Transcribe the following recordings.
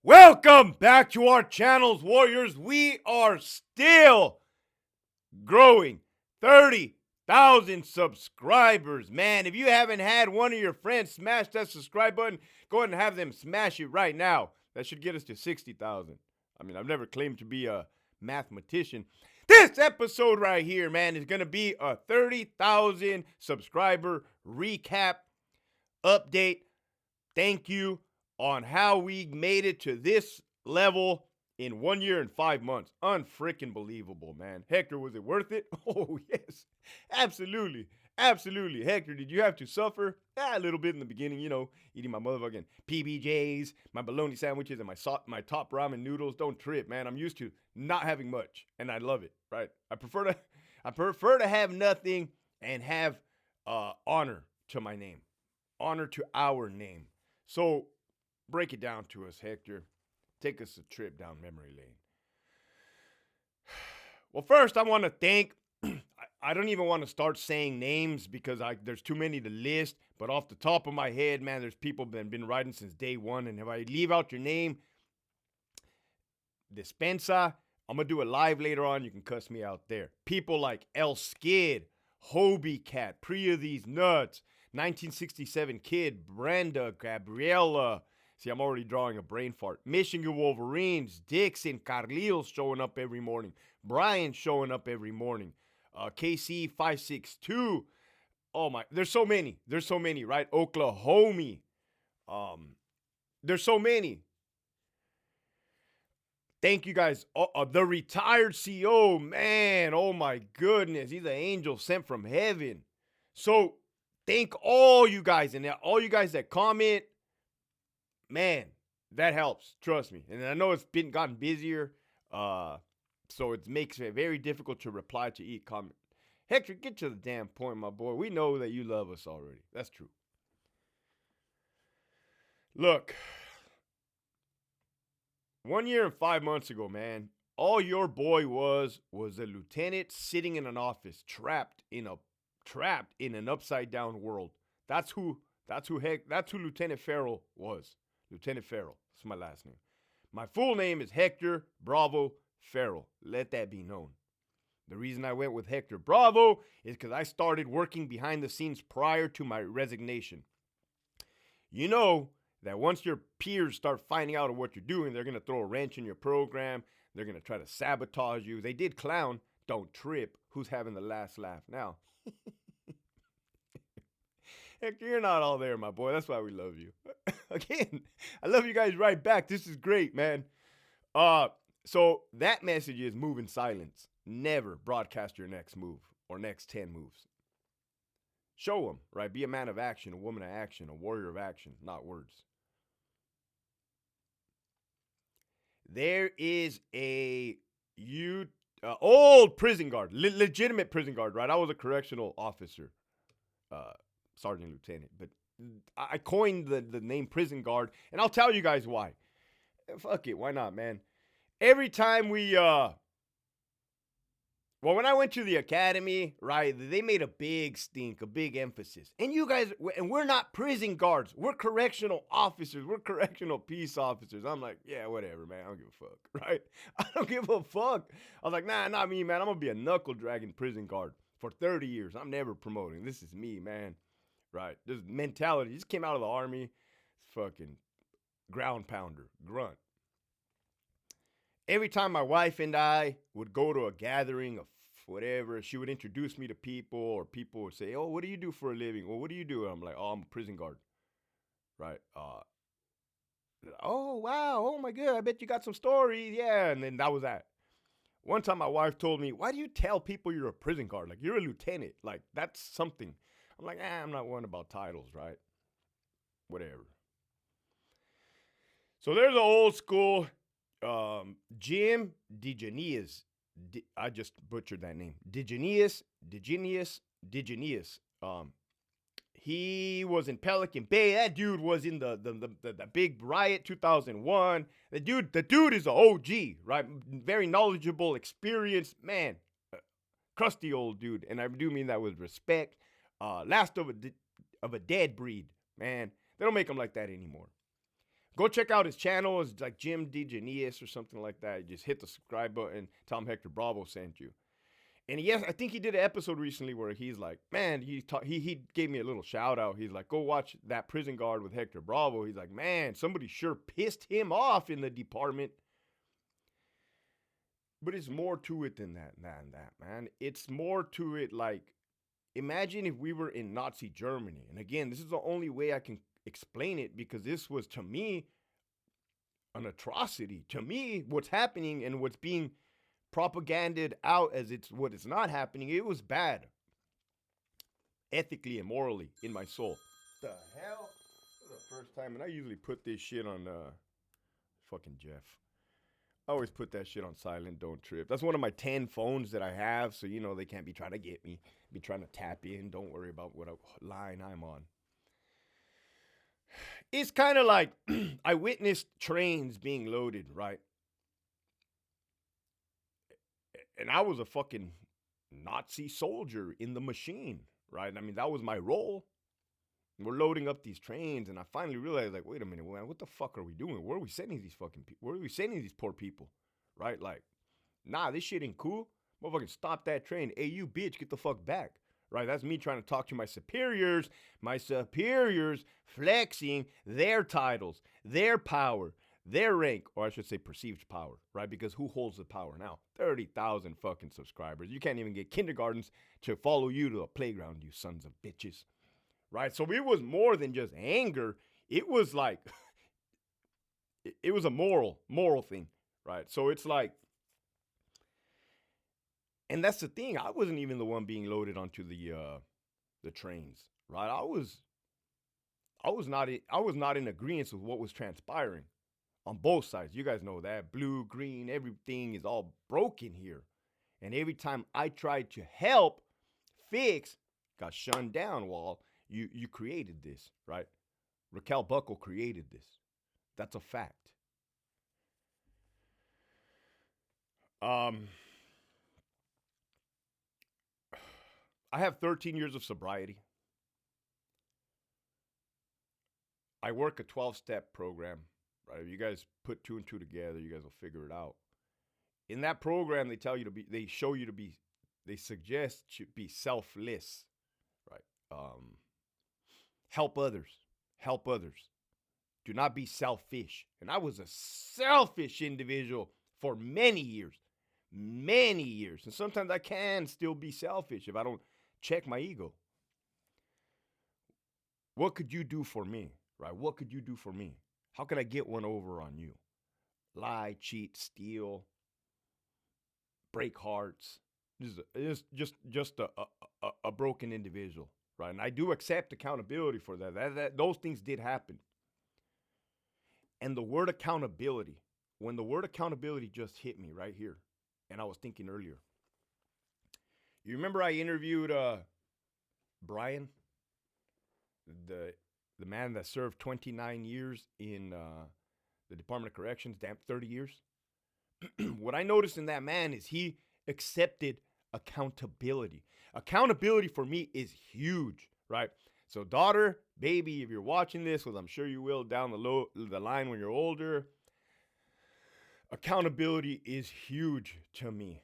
Welcome back to our channels, Warriors. We are still growing 30,000 subscribers. Man, if you haven't had one of your friends smash that subscribe button, go ahead and have them smash it right now. That should get us to 60,000. I mean, I've never claimed to be a mathematician. This episode right here, man, is going to be a 30,000 subscriber recap update. Thank you on how we made it to this level in 1 year and 5 months. Unfreaking believable, man. Hector, was it worth it? Oh, yes. Absolutely. Absolutely. Hector, did you have to suffer? Yeah, a little bit in the beginning, eating my motherfucking PBJs, my bologna sandwiches, and my top ramen noodles. Don't trip, man. I'm used to not having much, and I love it, right? I prefer to have nothing and have honor to my name. Honor to our name. So, break it down to us, Hector. Take us a trip down memory lane. Well, first, I want to thank. I don't even want to start saying names because there's too many to list. But off the top of my head, man, there's people that have been riding since day one. And if I leave out your name, Dispensa, I'm going to do it live later on. You can cuss me out there. People like El Skid, Hobie Cat, Priya These Nuts, 1967 Kid, Brenda, Gabriella. See, I'm already drawing a brain fart. Michigan Wolverines, Dixon, Carlitos showing up every morning. Brian showing up every morning. KC 562. Oh my, there's so many. There's so many, right? Oklahoma. There's so many. Thank you guys. The retired CO, man. Oh my goodness. He's an angel sent from heaven. So thank all you guys and all you guys that comment. Man, that helps. Trust me. And I know it's gotten busier. So it makes it very difficult to reply to each comment. Hector, get to the damn point, my boy. We know that you love us already. That's true. Look, 1 year and 5 months ago, man, all your boy was a lieutenant sitting in an office, trapped in an upside down world. That's who Lieutenant Farrell was. Lieutenant Farrell. That's my last name. My full name is Hector Bravo Farrell. Let that be known. The reason I went with Hector Bravo is because I started working behind the scenes prior to my resignation. You know that once your peers start finding out of what you're doing, they're going to throw a wrench in your program. They're going to try to sabotage you. They did clown. Don't trip. Who's having the last laugh now? Hector, you're not all there, my boy. That's why we love you. Again, I love you guys right back. This is great, man. So that message is move in silence. Never broadcast your next move or next 10 moves. Show them, right? Be a man of action, a woman of action, a warrior of action, not words. There is a old prison guard, legitimate prison guard, right? I was a correctional officer, sergeant lieutenant, but I coined the name prison guard, and I'll tell you guys why. Fuck it, why not, man? Every time when I went to the academy, right, they made a big stink, a big emphasis. And you guys, and we're not prison guards. We're correctional officers. We're correctional peace officers. I'm like, yeah, whatever, man. I don't give a fuck, right? I don't give a fuck. I was like, nah, not me, man. I'm going to be a knuckle-dragging prison guard for 30 years. I'm never promoting. This is me, man, right? This mentality just came out of the army. It's fucking ground pounder, grunt. Every time my wife and I would go to a gathering of whatever, she would introduce me to people, or people would say, oh, what do you do for a living? Well, what do you do? And I'm like, oh, I'm a prison guard. Right? Oh, wow. Oh, my God. I bet you got some stories. Yeah. And then that was that. One time my wife told me, why do you tell people you're a prison guard? Like, you're a lieutenant. Like, that's something. I'm like, I'm not one about titles, right? Whatever. So there's an old school Jim DeGenius. I just butchered that name. DeGenius. He was in Pelican Bay. That dude was in the big riot 2001. The dude is an OG, right? Very knowledgeable, experienced man, crusty old dude, and I do mean that with respect. Last of a dead breed, man. They don't make them like that anymore. Go check out his channel. It's like Jim DeGenius or something like that. You just hit the subscribe button. Tell him Hector Bravo sent you. And yes, I think he did an episode recently where he's like, man, he gave me a little shout out. He's like, go watch that Prison Guard with Hector Bravo. He's like, man, somebody sure pissed him off in the department. But it's more to it than that, man. It's more to it like, imagine if we were in Nazi Germany. And again, this is the only way I can explain it because this was, to me, an atrocity. To me, what's happening and what's being propaganded out as what is not happening, it was bad. Ethically and morally in my soul. The hell? For the first time, and I usually put this shit on fucking Jeff. I always put that shit on silent, don't trip. That's one of my 10 phones that I have, so they can't be trying to get me, be trying to tap in. Don't worry about what line I'm on. It's kind of like I witnessed trains being loaded, right? And I was a fucking Nazi soldier in the machine, right? I mean, that was my role. We're loading up these trains, and I finally realized, like, wait a minute, man, what the fuck are we doing? Where are we sending these fucking people? Where are we sending these poor people? Right? Like, nah, this shit ain't cool. Motherfucking stop that train. Hey, you bitch, get the fuck back. Right? That's me trying to talk to my superiors flexing their titles, their power, their rank, or I should say perceived power, right? Because who holds the power now? 30,000 fucking subscribers. You can't even get kindergartens to follow you to a playground, you sons of bitches. Right? So it was more than just anger. It was like, it was a moral thing, right? So it's like, and that's the thing. I wasn't even the one being loaded onto the trains, right? I was not in agreement with what was transpiring on both sides. You guys know that. Blue, green, everything is all broken here. And every time I tried to help fix, got shunned down. Well, you created this, right? Raquel Buckle created this. That's a fact. I have 13 years of sobriety. I work a 12-step program, right? If you guys put 2 and 2 together, you guys will figure it out. In that program, they suggest to be selfless, right? Help others. Do not be selfish. And I was a selfish individual for many years. And sometimes I can still be selfish if I don't check my ego. What could you do for me, right? What could you do for me? How can I get one over on you? Lie, cheat, steal, break hearts. This is just a broken individual. Right? And I do accept accountability for that. Those things did happen. And the word accountability, when the word accountability just hit me right here, and I was thinking earlier. You remember I interviewed Brian, the man that served 29 years in the Department of Corrections, damn 30 years? What I noticed in that man is he accepted accountability. Accountability for me is huge, right? So daughter, baby, if you're watching this, well, I'm sure you will down the line when you're older, accountability is huge to me.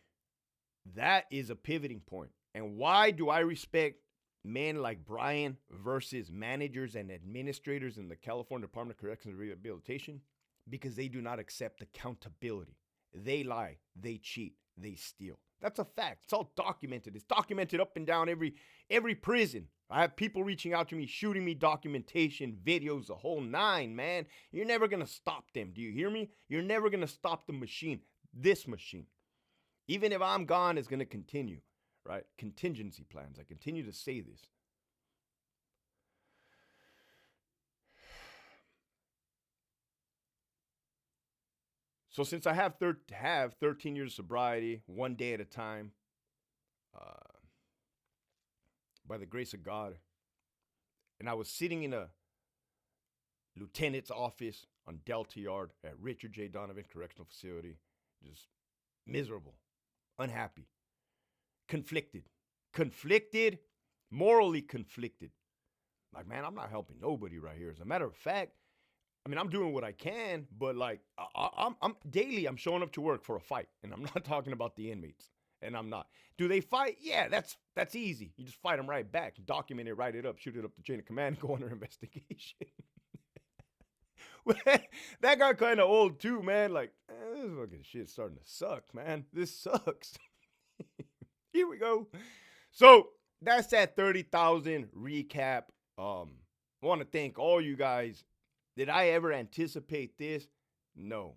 That is a pivoting point. And why do I respect men like Brian versus managers and administrators in the California Department of Corrections and Rehabilitation? Because they do not accept accountability. They lie, they cheat, they steal. That's a fact. It's all documented. It's documented up and down every prison. I have people reaching out to me, shooting me documentation, videos, the whole nine, man. You're never going to stop them. Do you hear me? You're never going to stop the machine. This machine. Even if I'm gone, it's going to continue, right? Contingency plans. I continue to say this. So since I have 13 years of sobriety, one day at a time, by the grace of God, and I was sitting in a lieutenant's office on Delta Yard at Richard J. Donovan Correctional Facility, just miserable, unhappy, conflicted, morally conflicted. Like, man, I'm not helping nobody right here. As a matter of fact, I mean, I'm doing what I can, but like I'm daily. I'm showing up to work for a fight, and I'm not talking about the inmates. And I'm not. Do they fight? Yeah, that's easy. You just fight them right back, document it, write it up, shoot it up the chain of command, go under investigation. That got kind of old too, man. Like, this fucking shit's starting to suck, man. This sucks. Here we go. So that's that 30,000 recap. I want to thank all you guys. Did I ever anticipate this? No.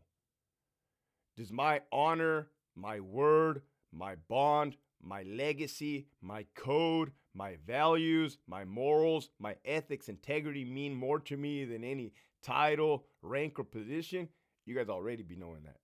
Does my honor, my word, my bond, my legacy, my code, my values, my morals, my ethics, integrity mean more to me than any title, rank, or position? You guys already be knowing that.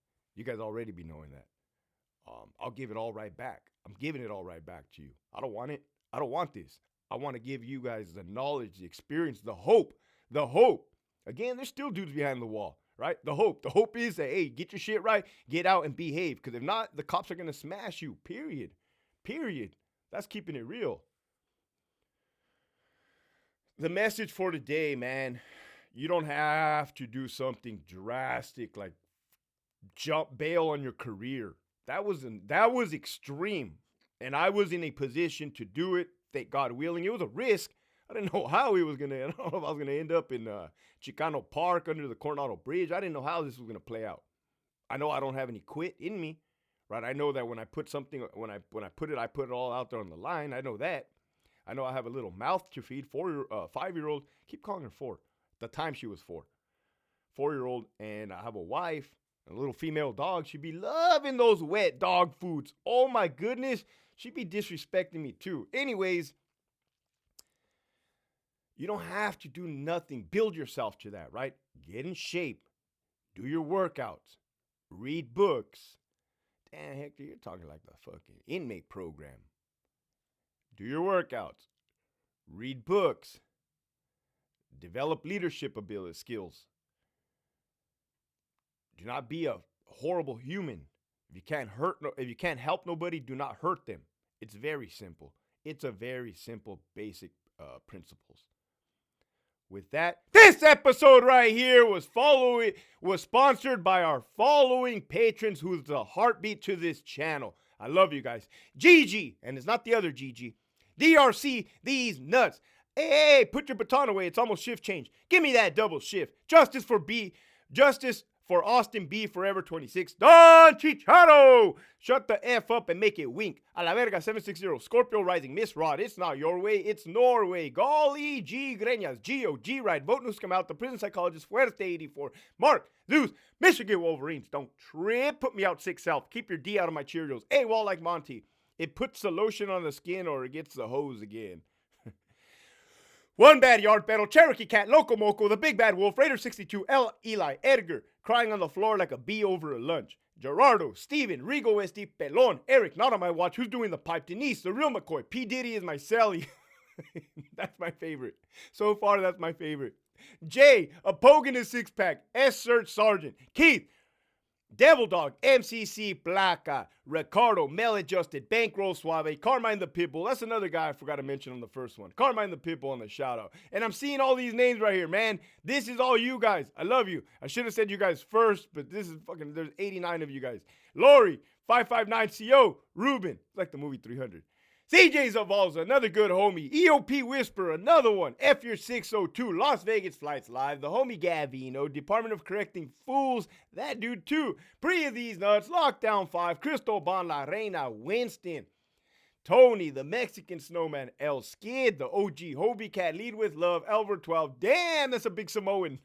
I'll give it all right back. I'm giving it all right back to you. I don't want it. I don't want this. I want to give you guys the knowledge, the experience, the hope. The hope. Again, there's still dudes behind the wall, right? The hope. The hope is that, hey, get your shit right, get out and behave. Because if not, the cops are going to smash you, period. Period. That's keeping it real. The message for today, man, you don't have to do something drastic like bail on your career. That was extreme. And I was in a position to do it, thank God willing. It was a risk. I didn't know how I don't know if I was going to end up in Chicano Park under the Coronado Bridge. I didn't know how this was going to play out. I know I don't have any quit in me, right? I know that when I put something, when I put it all out there on the line. I know that. I know I have a little mouth to feed. 5-year-old, keep calling her 4. At the time she was 4. 4-year-old, and I have a wife, a little female dog. She'd be loving those wet dog foods. Oh my goodness. She'd be disrespecting me too. Anyways, you don't have to do nothing. Build yourself to that, right? Get in shape. Do your workouts. Read books. Damn, Hector, you're talking like the fucking inmate program. Do your workouts. Read books. Develop leadership ability skills. Do not be a horrible human. If you can't help nobody, do not hurt them. It's very simple. It's a very simple, basic principles. With that, this episode right here was sponsored by our following patrons, who's the heartbeat to this channel. I love you guys. Gigi, and it's not the other Gigi. DRC, these nuts. Hey, put your baton away. It's almost shift change. Give me that double shift. Justice for Austin B. Forever 26. Don Chicharo! Shut the F up and make it wink. A la verga 760. Scorpio Rising. Miss Rod. It's not your way. It's Norway. Golly G. Greñas. Geo. G. Ride. Vote News Come Out. The Prison Psychologist. Fuerte 84. Mark. Zeus. Michigan Wolverines. Don't trip. Put me out 6 South. Keep your D out of my Cheerios. AWOL like Monty. It puts the lotion on the skin or it gets the hose again. One Bad Yard Battle, Cherokee Cat, Loco Moco, The Big Bad Wolf, Raider 62, L. Eli, Edgar, crying on the floor like a bee over a lunch. Gerardo, Steven, Rigo SD, Pelon, Eric, not on my watch, who's doing the pipe, Denise, The Real McCoy, P. Diddy is my Sally. That's my favorite. So far, that's my favorite. Jay, a poke in his 6-pack, S. Search Sergeant, Keith, Devil Dog, MCC Placa, Ricardo, Maladjusted, Bankroll Suave, Carmine the Pitbull. That's another guy I forgot to mention on the first one. Carmine the Pitbull on the shout out. And I'm seeing all these names right here, man. This is all you guys. I love you. I should have said you guys first, but this is fucking, there's 89 of you guys. Lori, 559CO, Ruben, like the movie 300. CJ Zavalza, another good homie. EOP Whisper, another one. F your 602, Las Vegas Flights Live. The homie Gavino, Department of Correcting Fools, that dude too. Pre of these nuts, Lockdown 5, Cristobal La Reina, Winston. Tony, the Mexican Snowman, El Skid, the OG Hobie Cat, Lead With Love, Elver 12. Damn, that's a big Samoan.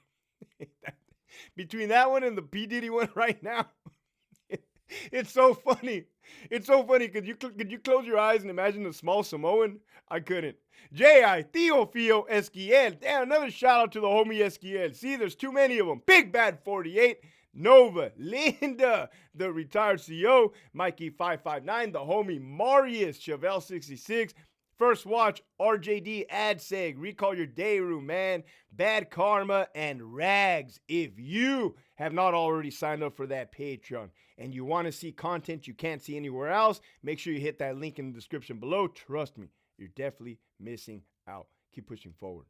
Between that one and the P. Diddy one right now. It's so funny. It's so funny. Could you close your eyes and imagine the small Samoan? I couldn't. J.I. Theofio Esquiel. Damn, another shout out to the homie Esquiel. See, there's too many of them. Big Bad 48. Nova. Linda. The retired CEO. Mikey 559. The homie Marius. Chevelle 66. First Watch, RJD, AdSeg, Recall Your Day Room, man, Bad Karma, and Rags. If you have not already signed up for that Patreon and you want to see content you can't see anywhere else, make sure you hit that link in the description below. Trust me, you're definitely missing out. Keep pushing forward.